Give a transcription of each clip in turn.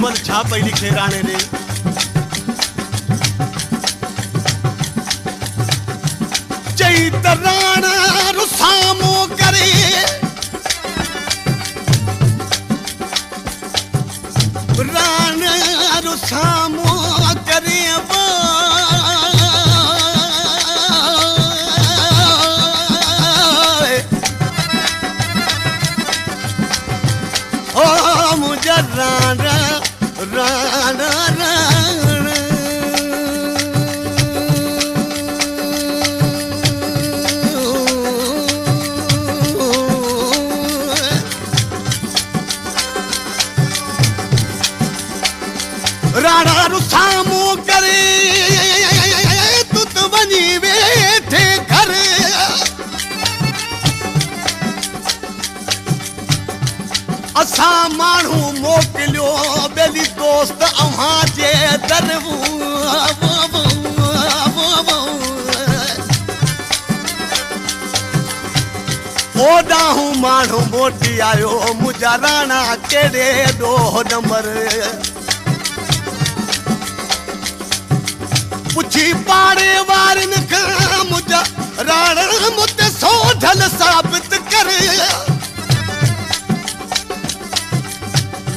मूमल छा पई लिखे राणे रे चई त राणा रुसामो करे राणा रुसामो करे ओ मुझे राणा राणा राणा राणा रुसामो करे तू तो वञी वेठे घर असां माण्हू मोकिलियो बेली दोस्त अव्हां जे दर ओॾाहूं माण्हू मोटी आयो मुंहिंजा राणा कहिड़े ॾोह नंबर पुछी पाड़े वारनि खां मुंहिंजा राणा मुते सोढल साबित कर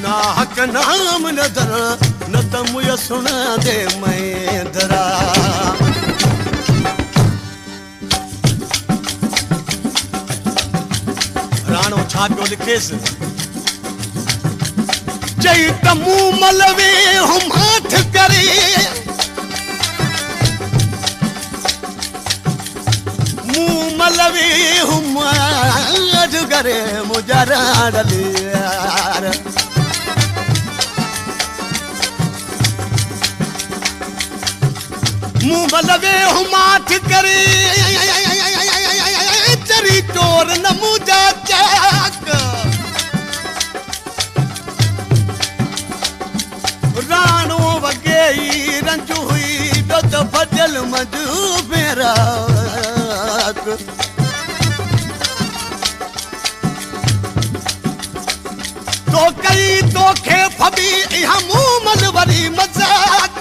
ना हक नाम नदर न त मुझे सुना दे मैं दरा राणो छा पियो लिखेसि चई त मूमल वे हम हाथ करे मूमल वे हम हाथ करे मुझा राण यार मूमल वे हम हाथ करे चरी चोर न मुझा चाक राणो वगे रंजू हुई तो बदल मजू मेरा तो कई तो खे फबी यहाँ मूमल वरी मजाक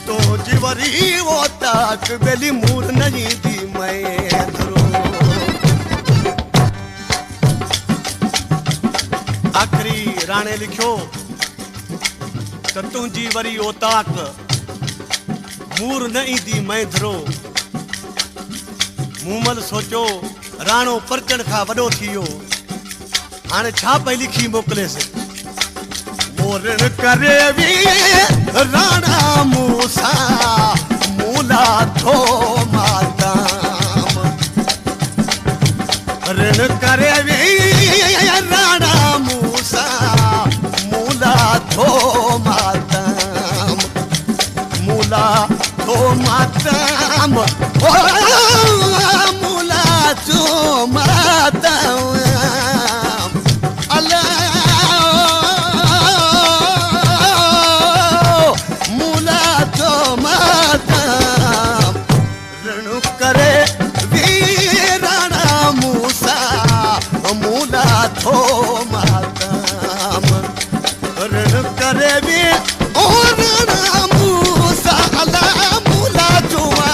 तो जीवरी वो ताक बेली मूर नहीं दी मैं धरो आखिरी राणे लिखियो त तुंहिंजी वरी ओ ताक मूर न ईंदी मैं धरो मूमल सोचो राणो परचण खां वॾो थी वियो हाणे छा पई लिखी मोकिलेसि मोरण करे वी राणा मूसा मूला थो माताम रण करे वी राणा मूसा मूला थो माताम मूला थो माताम ओ मूला थो माताम थो माताम रण करे भी और मूसा अला मूला जुआ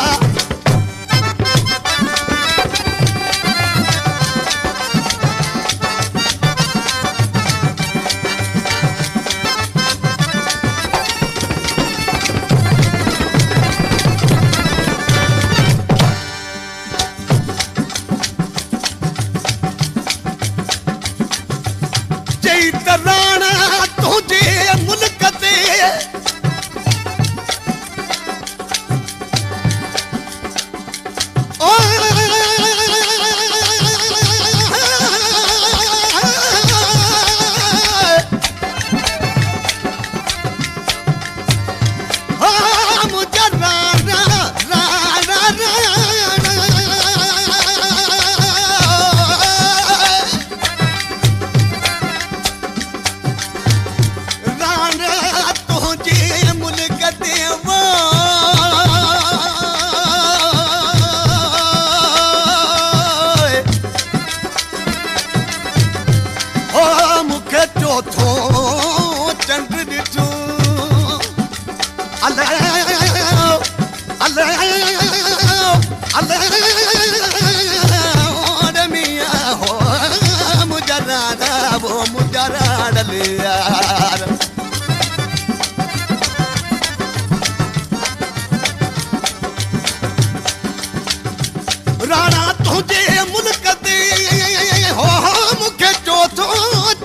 डले यार राणा तुझे मुल्क ते हो मूंखे चौथो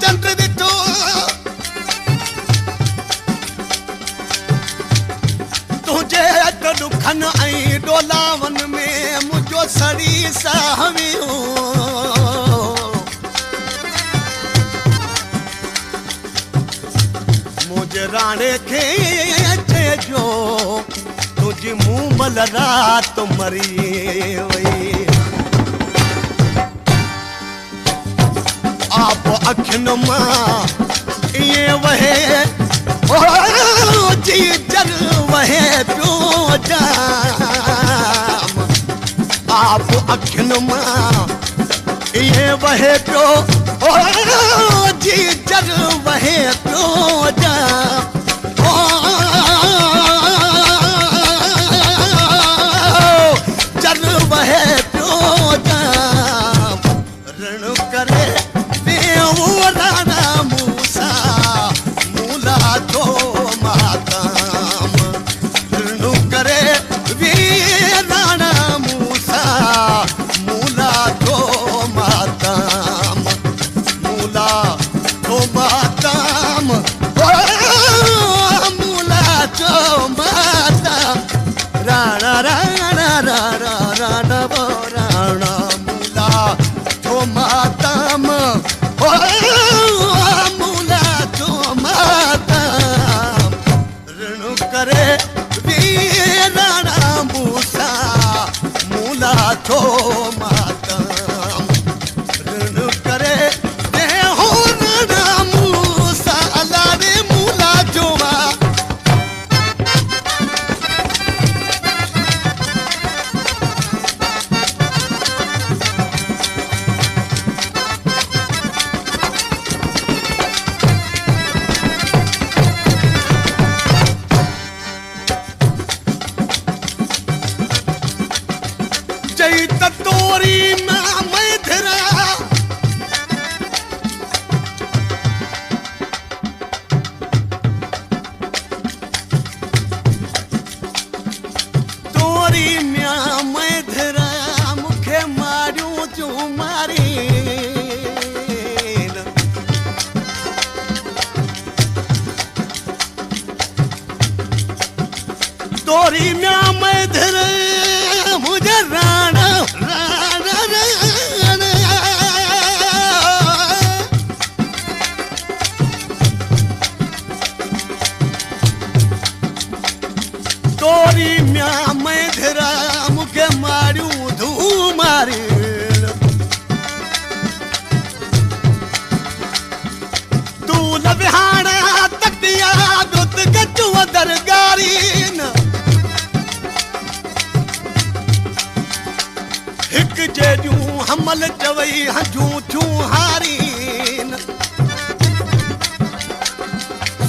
चंड ॾिठो तुझे ॾुखनि ऐं डोलावन में मुंहिंजो सड़ी साहवियो मुंहिंजे राणे खे चइजो तुंहिंजी मूमल राति मरी वई आप अखियुनि मां ईअं वहे जी जल वहे पियो जाम आप अखियुनि मां ईअं वहे पियो जी जल वहे पियो जाम जल वहे पियो जाम ऋण करे राणा मूसा मूला थो माताम ऋण करे राणा मूसा मूला थो माताम मूला थो माताम मूला थो माताम राणा राणा राणा राणा राणा मूला थो माताम मूला थो माताम ऋण करे राणा मूसा मूला थो माताम ऋण करे राणा मूसा अलारे मूला थो चई त तोरी मैं धरा तोरी मैं धरा मूंखे मारियूं तूं मारी तोरी मैं धरा मुझे राणा राणा राणा तोरी मैं धरा मूंखे मारियूं तूं मारी तूं न विहाणा तकिया दुत गचू दरगारी हिक जेॾियूं हमल चवई हजूं थियूं हारीन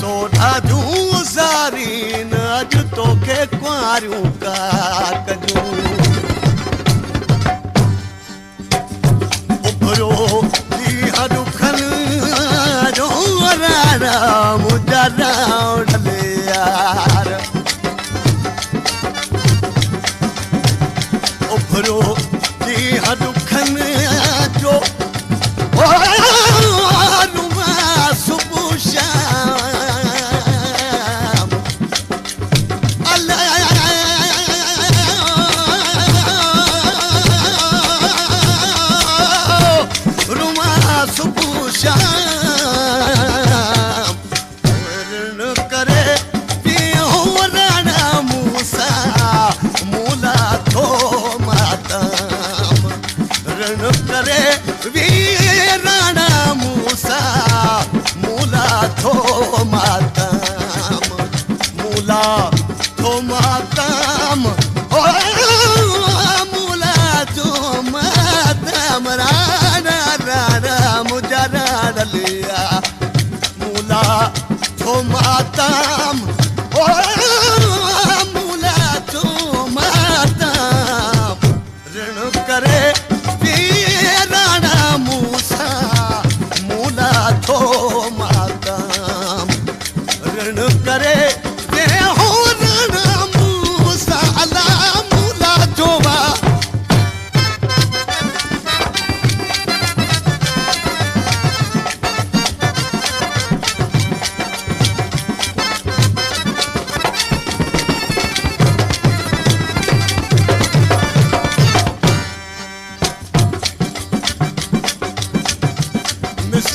सोढा जूं ज़ारीन अॼु तोखे कुंवारियूं का कजूं उभरो ॾींहं ॾुखनि जो राणा मुंहिंजा डले यार उभरो ॾुखनि जो सुबुह शाम रुमा सुबुह शाम ऋण करे राणा मूसा मूला थो माताम ऋण करे राणा मूसा मूला थो माताम मूला थो माताम मूला थो माताम राणा राणा मुंहिंजा डलिया मूला थो माताम मूला थो माताम ऋण करे राणा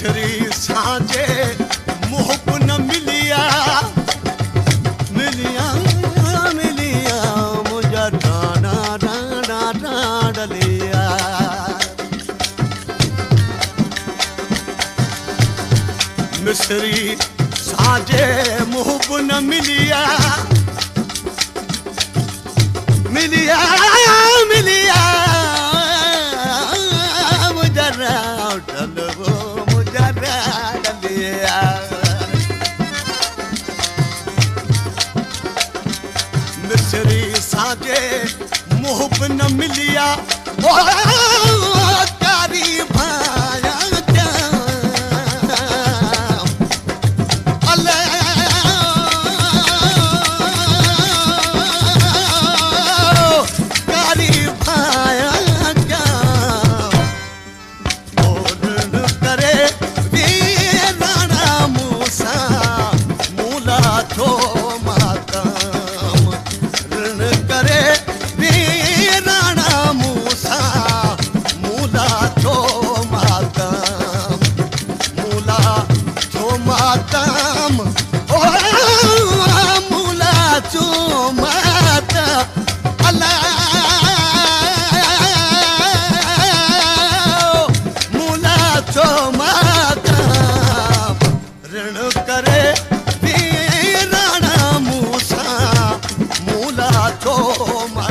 मिसरी सांझे मुहब न मिलिया मिलिया मिलिया मुझा डाना डाना डालिया मिसरी सांझे मुहब न मिलिया मिलिया मिलिया मुझा डलो मुझा डलिया मिसरी सांझे मुहब न मिलिया कारी भाया Oh